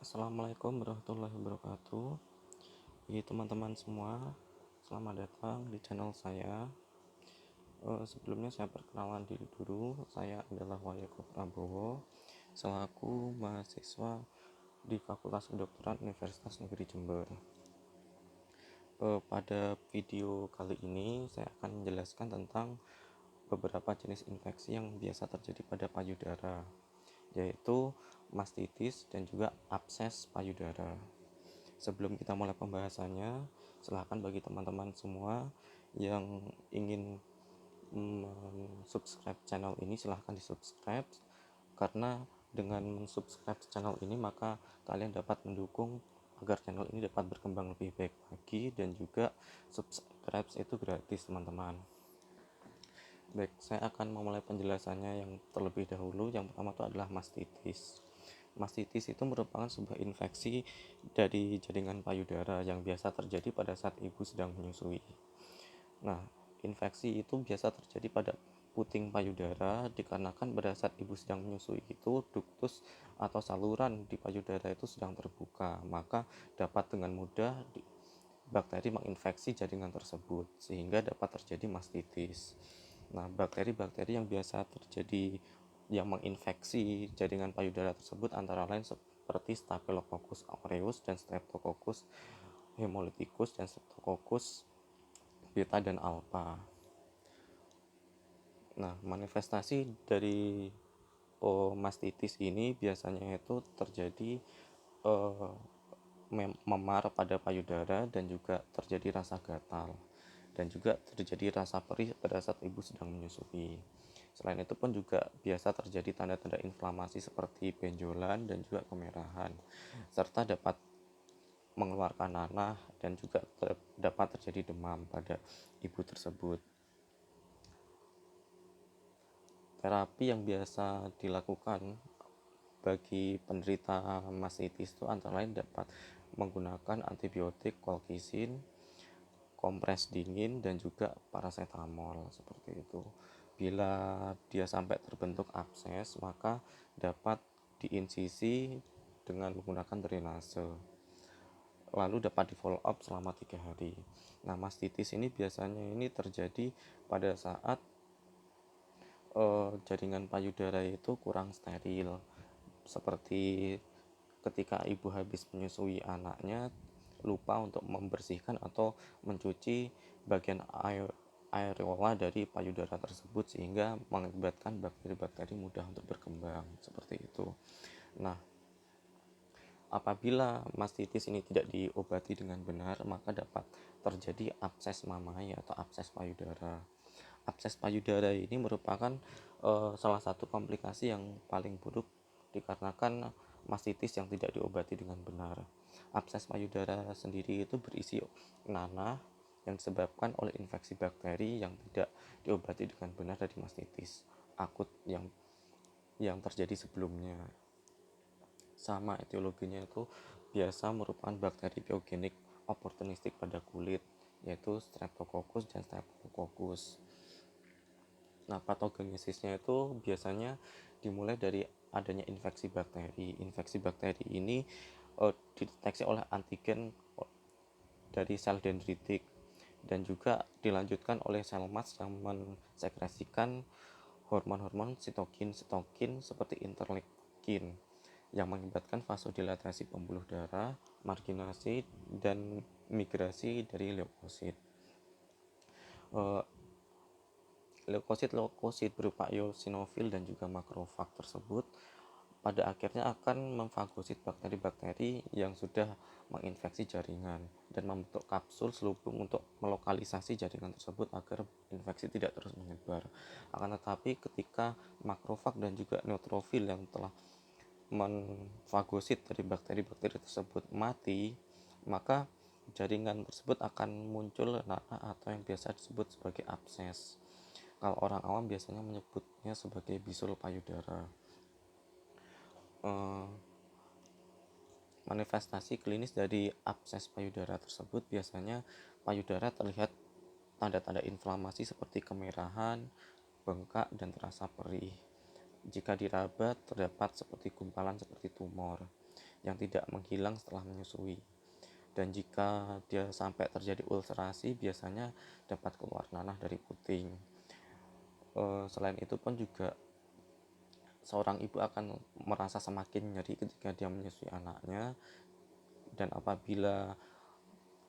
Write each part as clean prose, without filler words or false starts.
Assalamualaikum warahmatullahi wabarakatuh. Teman-teman semua, selamat datang di channel saya. Sebelumnya saya perkenalan diri dulu. Saya adalah Wayako Prabowo, selaku mahasiswa di Fakultas Kedokteran Universitas Negeri Jember. Pada video kali ini saya akan menjelaskan tentang beberapa jenis infeksi yang biasa terjadi pada payudara, yaitu mastitis dan juga abses payudara. Sebelum kita mulai pembahasannya, silakan bagi teman-teman semua yang ingin subscribe channel ini, silahkan di subscribe, karena dengan subscribe channel ini maka kalian dapat mendukung agar channel ini dapat berkembang lebih baik lagi, dan juga subscribe itu gratis, teman-teman. Baik, saya akan memulai penjelasannya yang terlebih dahulu. Yang pertama itu adalah mastitis. Mastitis itu merupakan sebuah infeksi dari jaringan payudara yang biasa terjadi pada saat ibu sedang menyusui. Nah, infeksi itu biasa terjadi pada puting payudara dikarenakan pada saat ibu sedang menyusui itu duktus atau saluran di payudara itu sedang terbuka, maka dapat dengan mudah bakteri menginfeksi jaringan tersebut sehingga dapat terjadi mastitis. Nah, bakteri-bakteri yang biasa terjadi yang menginfeksi jaringan payudara tersebut antara lain seperti Staphylococcus aureus dan Streptococcus hemolyticus dan Streptococcus beta dan alpha. Nah, manifestasi dari mastitis ini biasanya itu terjadi memar pada payudara dan juga terjadi rasa gatal dan juga terjadi rasa perih pada saat ibu sedang menyusui. Selain itu pun juga biasa terjadi tanda-tanda inflamasi seperti benjolan dan juga kemerahan, serta dapat mengeluarkan nanah dan juga dapat terjadi demam pada ibu tersebut. Terapi yang biasa dilakukan bagi penderita mastitis itu antara lain dapat menggunakan antibiotik colchicine, kompres dingin, dan juga paracetamol seperti itu. Bila dia sampai terbentuk abses, maka dapat diinsisi dengan menggunakan drainase. Lalu dapat di follow up selama 3 hari. Nah, mastitis ini biasanya ini terjadi pada saat jaringan payudara itu kurang steril, seperti ketika ibu habis menyusui anaknya lupa untuk membersihkan atau mencuci bagian areola dari payudara tersebut, sehingga mengakibatkan bakteri-bakteri mudah untuk berkembang seperti itu. Nah, apabila mastitis ini tidak diobati dengan benar, maka dapat terjadi abses mamai atau abses payudara. Abses payudara ini merupakan salah satu komplikasi yang paling buruk dikarenakan mastitis yang tidak diobati dengan benar. Abses payudara sendiri itu berisi nanah yang disebabkan oleh infeksi bakteri yang tidak diobati dengan benar dari mastitis akut yang terjadi sebelumnya. Sama etiologinya itu biasa merupakan bakteri biogenik oportunistik pada kulit, yaitu Streptococcus dan Staphylococcus. Nah, patogenesisnya itu biasanya dimulai dari adanya infeksi bakteri. Infeksi bakteri ini dideteksi oleh antigen dari sel dendritik dan juga dilanjutkan oleh sel mast yang mensekresikan hormon-hormon sitokin seperti interleukin yang mengakibatkan vasodilatasi pembuluh darah, marginasi, dan migrasi dari leukosit. Leukosit berupa eosinofil dan juga makrofag tersebut pada akhirnya akan memfagosit bakteri-bakteri yang sudah menginfeksi jaringan dan membentuk kapsul selubung untuk melokalisasi jaringan tersebut agar infeksi tidak terus menyebar. Akan tetapi ketika makrofag dan juga neutrofil yang telah memfagosit dari bakteri-bakteri tersebut mati, maka jaringan tersebut akan muncul nanah atau yang biasa disebut sebagai abses. Kalau orang awam biasanya menyebutnya sebagai bisul payudara. Manifestasi klinis dari abses payudara tersebut biasanya payudara terlihat tanda-tanda inflamasi seperti kemerahan, bengkak, dan terasa perih. Jika diraba terdapat seperti gumpalan seperti tumor. yang tidak menghilang setelah menyusui. Dan jika dia sampai terjadi ulcerasi, biasanya dapat keluar nanah dari puting. Selain itu pun juga seorang ibu akan merasa semakin nyeri ketika dia menyusui anaknya, dan apabila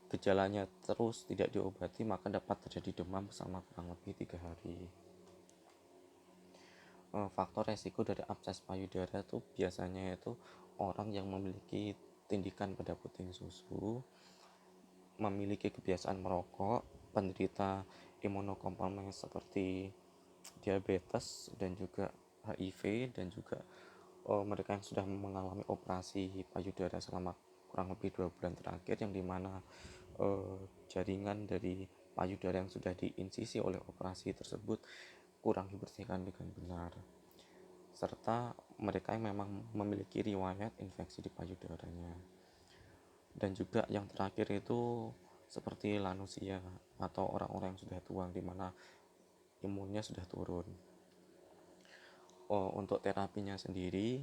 gejalanya terus tidak diobati maka dapat terjadi demam selama kurang lebih 3 hari. Faktor resiko dari abses payudara itu biasanya itu orang yang memiliki tindikan pada puting susu, memiliki kebiasaan merokok, penderita imunokompromis seperti diabetes dan juga HIV, dan juga mereka yang sudah mengalami operasi payudara selama kurang lebih 2 bulan terakhir, yang dimana jaringan dari payudara yang sudah diinsisi oleh operasi tersebut kurang dibersihkan dengan benar, serta mereka yang memang memiliki riwayat infeksi di payudaranya. Dan juga yang terakhir itu seperti lansia atau orang-orang yang sudah tua di mana imunnya sudah turun. Untuk terapinya sendiri,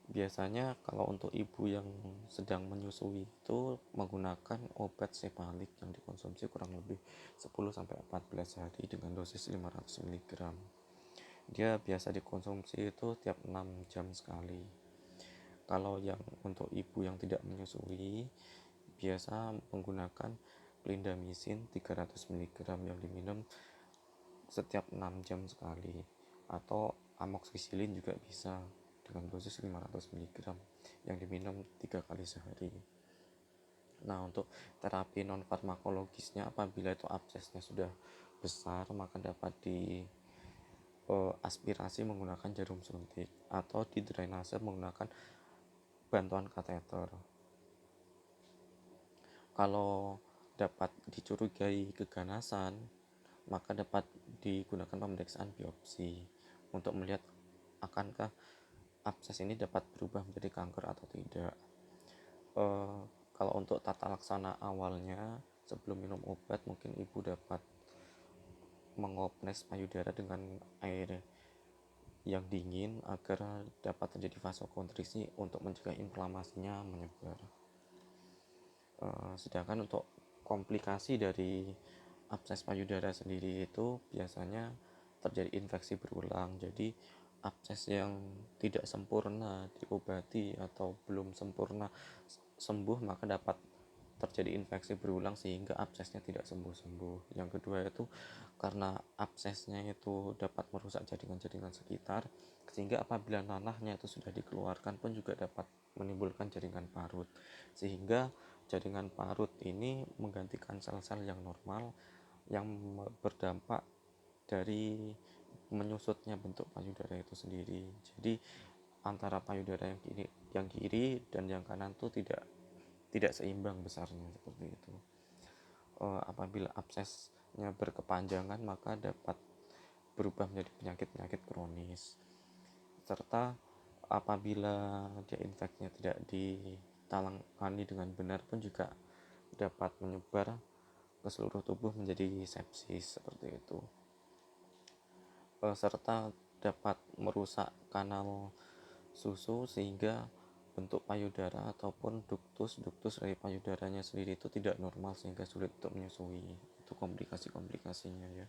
biasanya kalau untuk ibu yang sedang menyusui itu menggunakan obat Sepalik yang dikonsumsi kurang lebih 10-14 hari dengan dosis 500 mg. Dia biasa dikonsumsi itu tiap 6 jam sekali. Kalau yang untuk ibu yang tidak menyusui, biasa menggunakan clindamycin 300 mg yang diminum setiap 6 jam sekali, atau amoxicillin juga bisa dengan dosis 500 mg yang diminum 3 kali sehari. Nah, untuk terapi non farmakologisnya, apabila itu absesnya sudah besar maka dapat di aspirasi menggunakan jarum suntik atau di drainase menggunakan bantuan kateter. Kalau dapat dicurigai keganasan, maka dapat digunakan pemeriksaan biopsi untuk melihat akankah abses ini dapat berubah menjadi kanker atau tidak. Kalau untuk tata laksana awalnya sebelum minum obat, mungkin ibu dapat mengoples payudara dengan air yang dingin agar dapat terjadi vasokonstriksi untuk mencegah inflamasinya menyebar. Sedangkan untuk komplikasi dari abses payudara sendiri itu biasanya terjadi infeksi berulang. Jadi abses yang tidak sempurna diobati atau belum sempurna sembuh maka dapat terjadi infeksi berulang sehingga absesnya tidak sembuh-sembuh. Yang kedua itu karena absesnya itu dapat merusak jaringan-jaringan sekitar, sehingga apabila nanahnya itu sudah dikeluarkan pun juga dapat menimbulkan jaringan parut, sehingga jaringan parut ini menggantikan sel-sel yang normal yang berdampak dari menyusutnya bentuk payudara itu sendiri. Jadi antara payudara yang kiri dan yang kanan itu tidak seimbang besarnya seperti itu. Apabila absesnya berkepanjangan maka dapat berubah menjadi penyakit-penyakit kronis, serta apabila dia infeksinya tidak ditangani dengan benar pun juga dapat menyebar ke seluruh tubuh menjadi sepsis seperti itu. Serta dapat merusak kanal susu sehingga bentuk payudara ataupun duktus dari payudaranya sendiri itu tidak normal sehingga sulit untuk menyusui. Itu komplikasinya ya.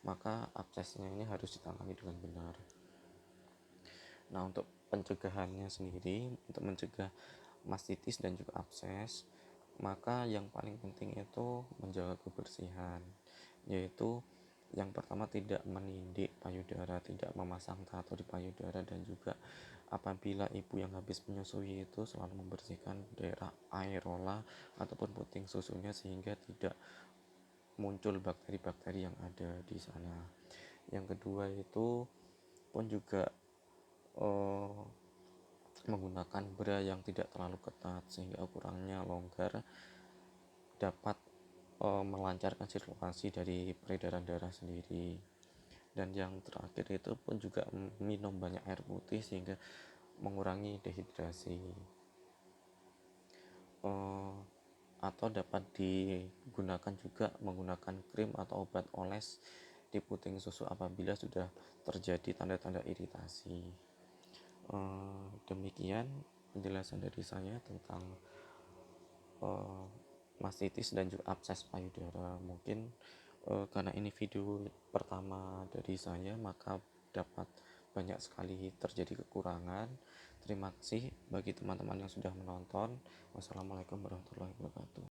Maka absesnya ini harus ditangani dengan benar. Nah, untuk pencegahannya sendiri, untuk mencegah mastitis dan juga abses, maka yang paling penting itu menjaga kebersihan, yaitu yang pertama tidak menindik payudara, tidak memasang tato di payudara, dan juga apabila ibu yang habis menyusui itu selalu membersihkan daerah aerola ataupun puting susunya sehingga tidak muncul bakteri-bakteri yang ada di sana. Yang kedua itu pun juga menggunakan bra yang tidak terlalu ketat sehingga ukurannya longgar, dapat melancarkan sirkulasi dari peredaran darah sendiri. Dan yang terakhir itu pun juga minum banyak air putih sehingga mengurangi dehidrasi. Atau dapat digunakan juga menggunakan krim atau obat oles di puting susu apabila sudah terjadi tanda-tanda iritasi. Demikian penjelasan dari saya tentang uh, mastitis dan juga abses payudara. Mungkin karena ini video pertama dari saya, maka dapat banyak sekali terjadi kekurangan. Terima kasih bagi teman-teman yang sudah menonton. Wassalamualaikum warahmatullahi wabarakatuh.